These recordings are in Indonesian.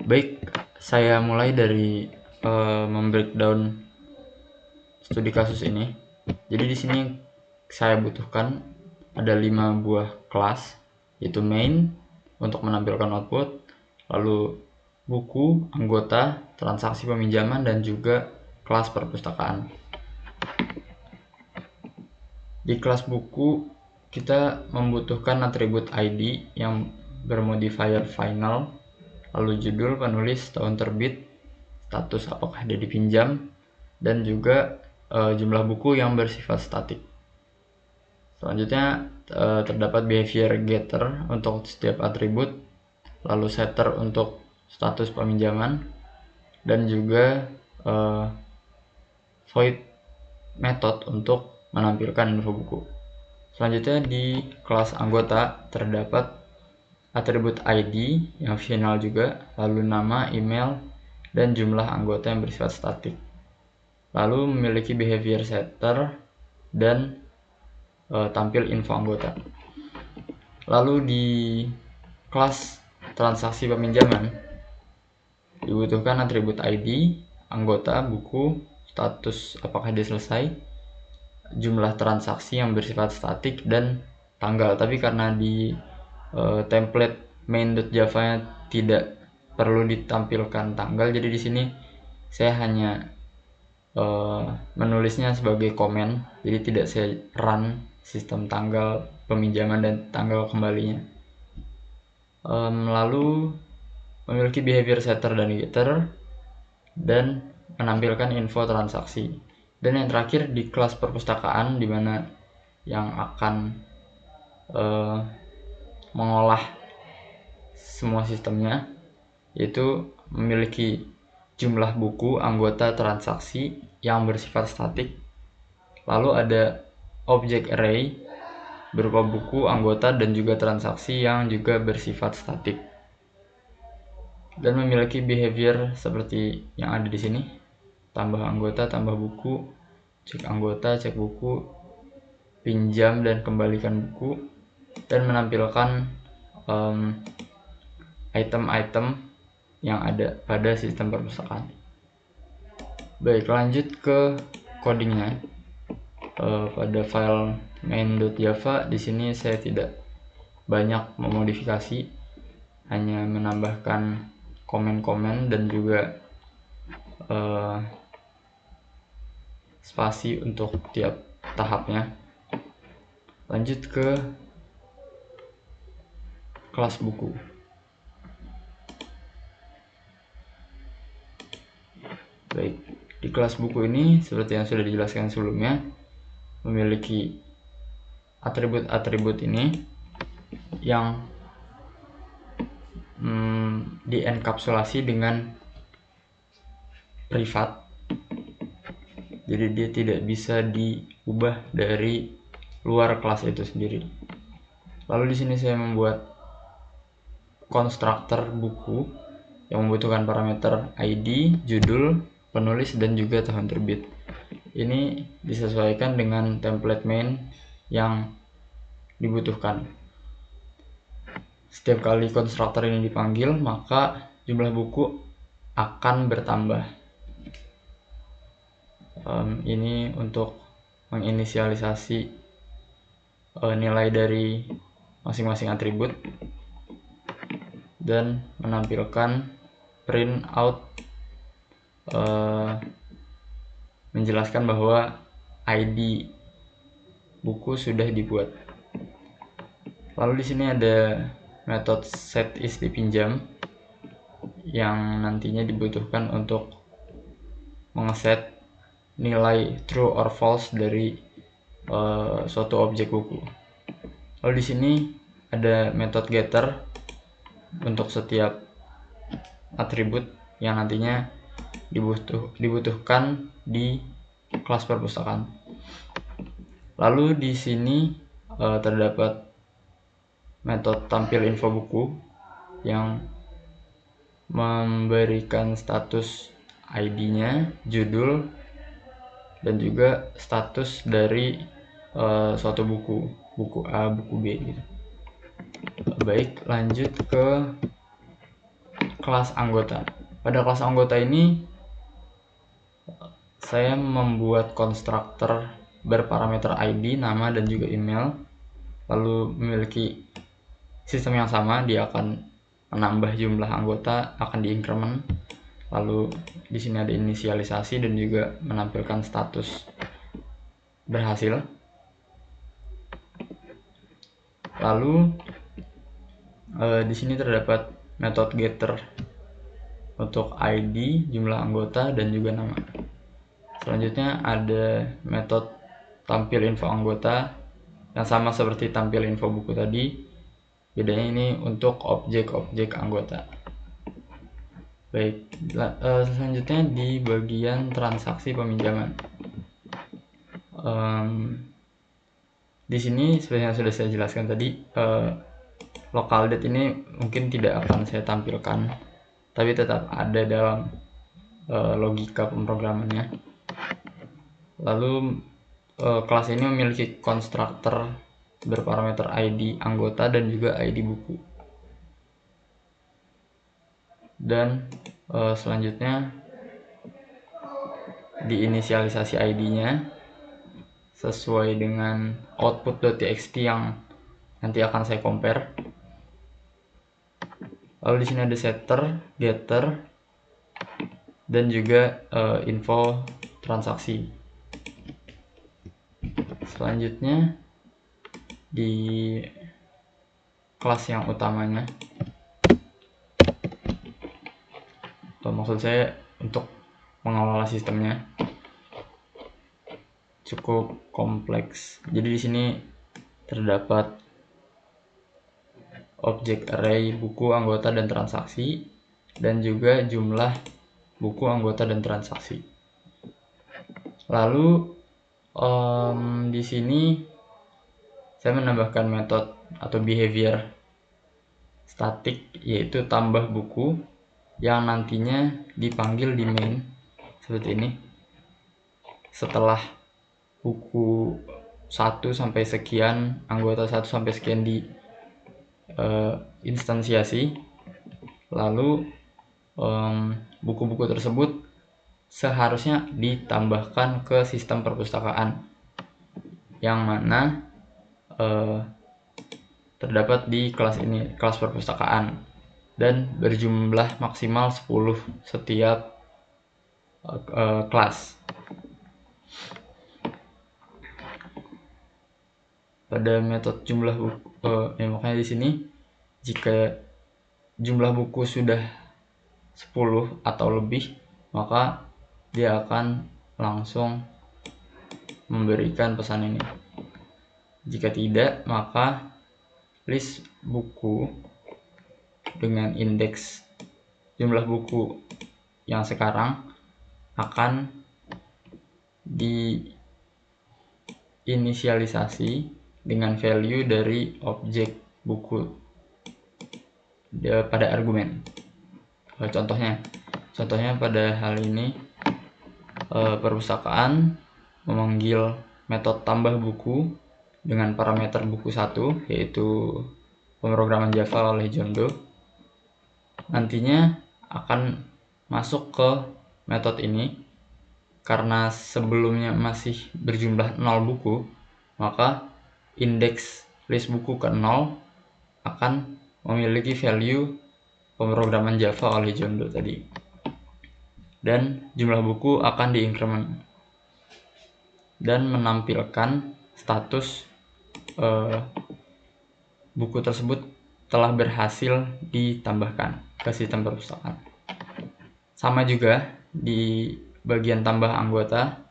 Baik, saya mulai dari membreakdown studi kasus ini. Jadi di sini saya butuhkan ada 5 buah kelas, yaitu main untuk menampilkan output, lalu buku, anggota, transaksi peminjaman, dan juga kelas perpustakaan. Di kelas buku kita membutuhkan atribut ID yang bermodifier final, lalu judul, penulis, tahun terbit, status apakah dia dipinjam, dan juga jumlah buku yang bersifat statik. Selanjutnya terdapat behavior getter untuk setiap atribut, lalu setter untuk status peminjaman, dan juga void method untuk menampilkan info buku. Selanjutnya di kelas anggota terdapat atribut ID yang final juga, lalu nama, email, dan jumlah anggota yang bersifat statik. Lalu memiliki behavior setter dan tampil info anggota. Lalu di kelas transaksi peminjaman dibutuhkan atribut ID, anggota, buku, status apakah dia selesai, jumlah transaksi yang bersifat statik, dan tanggal. Tapi karena di template main.java-nya tidak perlu ditampilkan tanggal, jadi di sini saya hanya menulisnya sebagai komen, jadi tidak saya run sistem tanggal peminjaman dan tanggal kembalinya. Lalu memiliki behavior setter dan getter, dan menampilkan info transaksi. Dan yang terakhir di kelas perpustakaan, dimana yang akan mengolah semua sistemnya, yaitu memiliki jumlah buku, anggota, transaksi yang bersifat statik. Lalu ada object array berupa buku, anggota, dan juga transaksi yang juga bersifat statik. Dan memiliki behavior seperti yang ada di sini. Tambah anggota, tambah buku, cek anggota, cek buku, pinjam dan kembalikan buku, dan menampilkan item-item yang ada pada sistem perpustakaan. Baik, lanjut ke codingnya. Pada file main.java di sini saya tidak banyak memodifikasi, hanya menambahkan komen-komen dan juga spasi untuk tiap tahapnya. Lanjut ke kelas buku. Baik, di kelas buku ini seperti yang sudah dijelaskan sebelumnya, memiliki atribut-atribut ini yang dienkapsulasi dengan privat, jadi dia tidak bisa diubah dari luar kelas itu sendiri. Lalu di sini saya membuat konstruktor buku yang membutuhkan parameter ID, judul, penulis, dan juga tahun terbit. Ini disesuaikan dengan template main yang dibutuhkan. Setiap kali konstruktor ini dipanggil, maka jumlah buku akan bertambah. Ini untuk menginisialisasi nilai dari masing-masing atribut dan menampilkan print out menjelaskan bahwa ID buku sudah dibuat. Lalu di sini ada metode setIsDipinjam yang nantinya dibutuhkan untuk mengeset nilai true or false dari suatu objek buku. Lalu di sini ada metode getter untuk setiap atribut yang nantinya dibutuhkan di kelas perpustakaan. Lalu di sini terdapat metode tampil info buku yang memberikan status ID-nya, judul, dan juga status dari suatu buku A, buku B gitu. Baik, lanjut ke kelas anggota. Pada kelas anggota ini saya membuat konstruktor berparameter ID, nama, dan juga email, lalu memiliki sistem yang sama. Dia akan menambah jumlah anggota, akan diincrement, lalu di sini ada inisialisasi dan juga menampilkan status berhasil. Lalu di sini terdapat metode getter untuk ID, jumlah anggota, dan juga nama. Selanjutnya ada metode tampil info anggota yang sama seperti tampil info buku tadi. Bedanya ini untuk objek-objek anggota. Baik, selanjutnya di bagian transaksi peminjaman. Di sini seperti yang sudah saya jelaskan tadi, local date ini mungkin tidak akan saya tampilkan, tapi tetap ada dalam logika pemrogramannya. Lalu kelas ini memiliki konstruktor berparameter ID anggota dan juga ID buku. Dan selanjutnya diinisialisasi ID-nya sesuai dengan output.txt yang nanti akan saya compare. Lalu di sini ada setter, getter, dan juga info transaksi. Selanjutnya di kelas yang utamanya, maksud saya untuk mengelola sistemnya cukup kompleks. Jadi di sini terdapat objek array buku, anggota, dan transaksi, dan juga jumlah buku, anggota, dan transaksi. Lalu di sini saya menambahkan metode atau behavior statik, yaitu tambah buku, yang nantinya dipanggil di main seperti ini. Setelah buku 1 sampai sekian, anggota 1 sampai sekian di instansiasi, lalu buku-buku tersebut seharusnya ditambahkan ke sistem perpustakaan yang mana terdapat di kelas ini, kelas perpustakaan, dan berjumlah maksimal 10 setiap kelas. Pada metode jumlah buku, makanya di sini jika jumlah buku sudah 10 atau lebih, maka dia akan langsung memberikan pesan ini. Jika tidak, maka list buku dengan indeks jumlah buku yang sekarang akan diinisialisasi dengan value dari objek buku pada argumen. Contohnya pada hal ini perpustakaan memanggil metode tambah buku dengan parameter buku 1, yaitu pemrograman Java oleh John Doe. Nantinya akan masuk ke metode ini. Karena sebelumnya masih berjumlah 0 buku, maka indeks list buku ke 0 akan memiliki value pemrograman Java oleh John Doe tadi, dan jumlah buku akan diincrement dan menampilkan status buku tersebut telah berhasil ditambahkan ke sistem perpustakaan. Sama juga di bagian tambah anggota,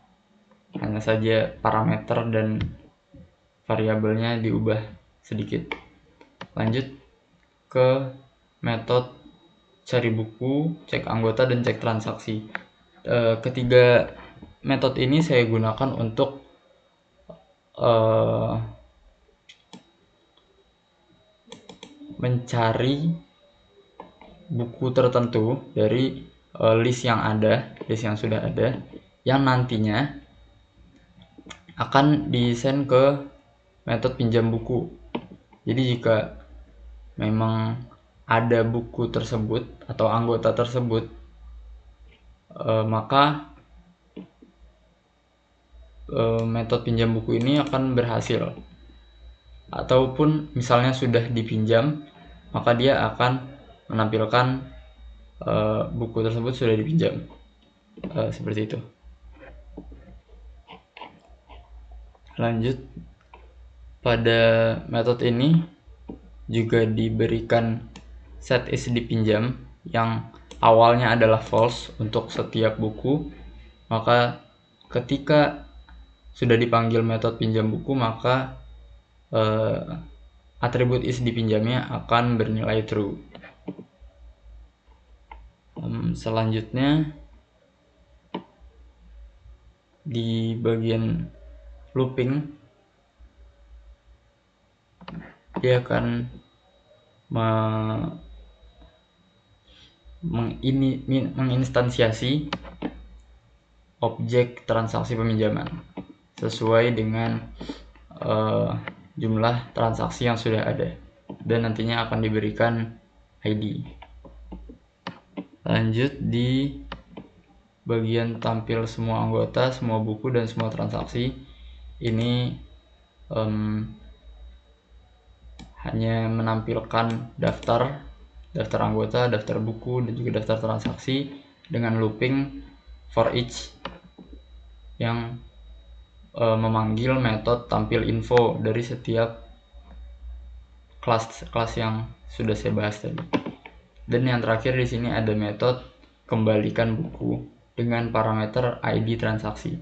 hanya saja parameter dan variabelnya diubah sedikit. Lanjut ke metode cari buku, cek anggota, dan cek transaksi. Ketiga metode ini saya gunakan untuk mencari buku tertentu dari list yang sudah ada, yang nantinya akan disend ke metode pinjam buku. Jadi jika memang ada buku tersebut atau anggota tersebut, maka metode pinjam buku ini akan berhasil. Ataupun misalnya sudah dipinjam, maka dia akan menampilkan buku tersebut sudah dipinjam, seperti itu. Lanjut, pada metode ini juga diberikan set is dipinjam yang awalnya adalah false untuk setiap buku. Maka ketika sudah dipanggil metode pinjam buku, maka atribut is dipinjamnya akan bernilai true. Selanjutnya di bagian looping, dia akan menginstansiasi objek transaksi peminjaman sesuai dengan jumlah transaksi yang sudah ada, dan nantinya akan diberikan ID. Lanjut, di bagian tampil semua anggota, semua buku, dan semua transaksi, ini hanya menampilkan daftar anggota, daftar buku, dan juga daftar transaksi dengan looping for each yang memanggil metode tampil info dari setiap kelas yang sudah saya bahas tadi. Dan yang terakhir di sini ada metode kembalikan buku dengan parameter ID transaksi.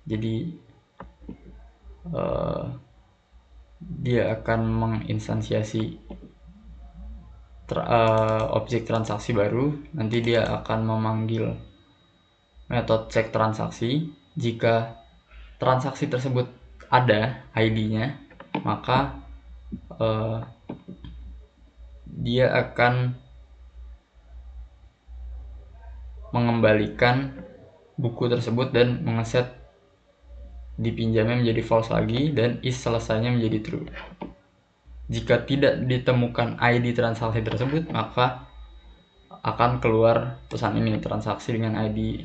Jadi dia akan menginstansiasi objek transaksi baru. Nanti dia akan memanggil metode cek transaksi. Jika transaksi tersebut ada ID-nya, maka dia akan mengembalikan buku tersebut dan mengeset dipinjamnya menjadi false lagi, dan is selesainya menjadi true. Jika tidak ditemukan ID transaksi tersebut, maka akan keluar pesan ini, transaksi dengan ID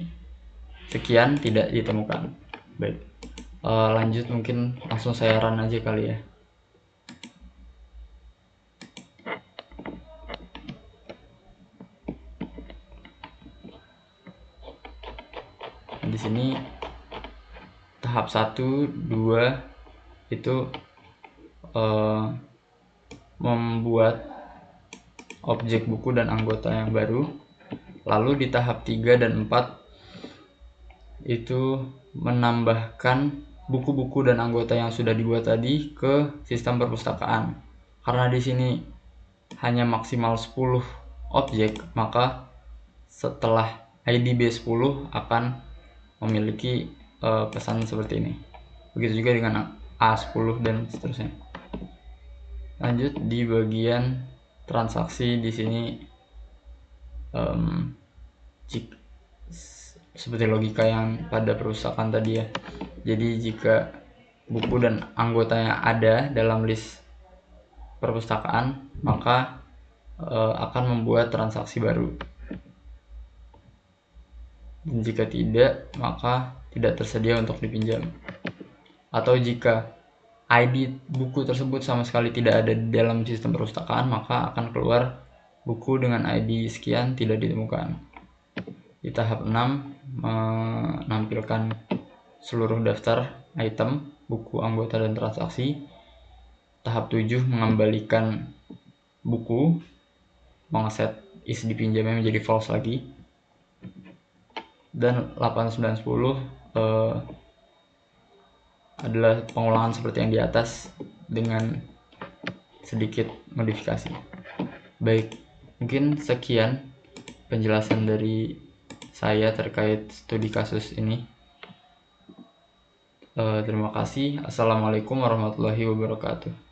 sekian tidak ditemukan. Baik, lanjut, mungkin langsung saya run aja kali ya. Di sini tahap 1, 2 itu membuat objek buku dan anggota yang baru. Lalu di tahap 3 dan 4 itu menambahkan buku-buku dan anggota yang sudah dibuat tadi ke sistem perpustakaan. Karena di sini hanya maksimal 10 objek, maka setelah ID B10 akan memiliki pesan seperti ini. Begitu juga dengan A10 dan seterusnya. Lanjut, di bagian transaksi di sini seperti logika yang pada perusahaan tadi ya. Jadi jika buku dan anggotanya ada dalam list perpustakaan, maka akan membuat transaksi baru. Dan jika tidak, maka tidak tersedia untuk dipinjam. Atau jika ID buku tersebut sama sekali tidak ada di dalam sistem perpustakaan, maka akan keluar buku dengan ID sekian tidak ditemukan. Di tahap 6 menampilkan seluruh daftar item, buku, anggota, dan transaksi. Tahap 7 mengembalikan buku, mengeset is dipinjamnya menjadi false lagi. Dan 8, 9, 10 adalah pengulangan seperti yang di atas dengan sedikit modifikasi. Baik, mungkin sekian penjelasan dari saya terkait studi kasus ini. Terima kasih. Assalamualaikum warahmatullahi wabarakatuh.